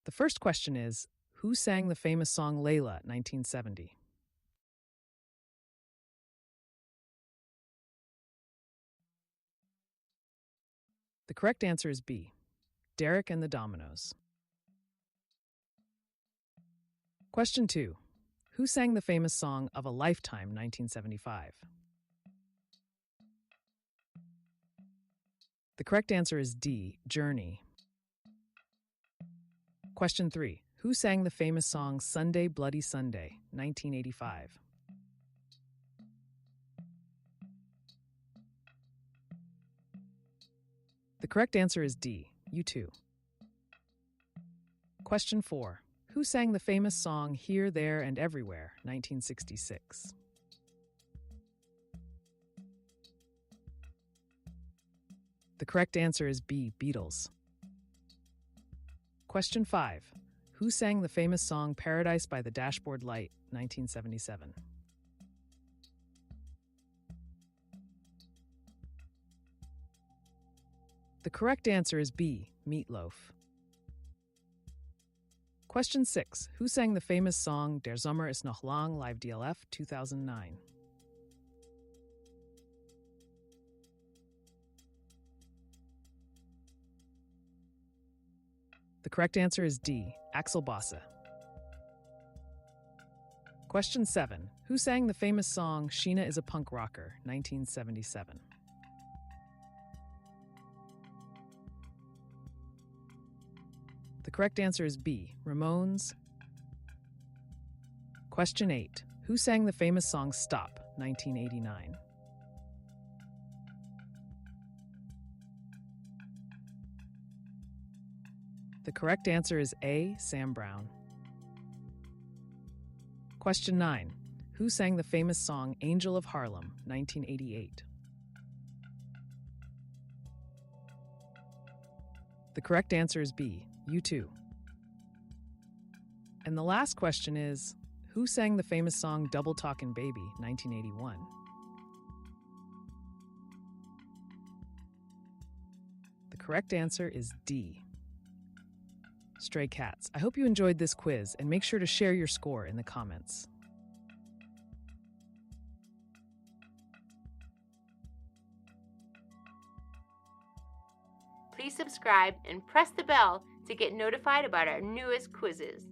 The first question is, who sang the famous song Layla, 1970? The correct answer is B, Derek and the Dominos. Question 2. Who sang the famous song Of a Lifetime, 1975? The correct answer is D, Journey. Question 3. Who sang the famous song Sunday, Bloody Sunday, 1985? The correct answer is D, U2. Question 4. Who sang the famous song Here, There, and Everywhere, 1966? The correct answer is B, Beatles. Question 5. Who sang the famous song Paradise by the Dashboard Light, 1977? The correct answer is B, Meatloaf. Question 6. Who sang the famous song Der Sommer ist noch lang, Live DLF, 2009? The correct answer is D, Axel Bosse. Question 7. Who sang the famous song Sheena is a Punk Rocker, 1977? The correct answer is B, Ramones. Question 8. Who sang the famous song Stop, 1989? The correct answer is A, Sam Brown. Question 9. Who sang the famous song Angel of Harlem, 1988? The correct answer is B, U2. And the last question is, who sang the famous song Double Talkin' Baby, 1981? The correct answer is D, Stray Cats. I hope you enjoyed this quiz and make sure to share your score in the comments. Please subscribe and press the bell to get notified about our newest quizzes.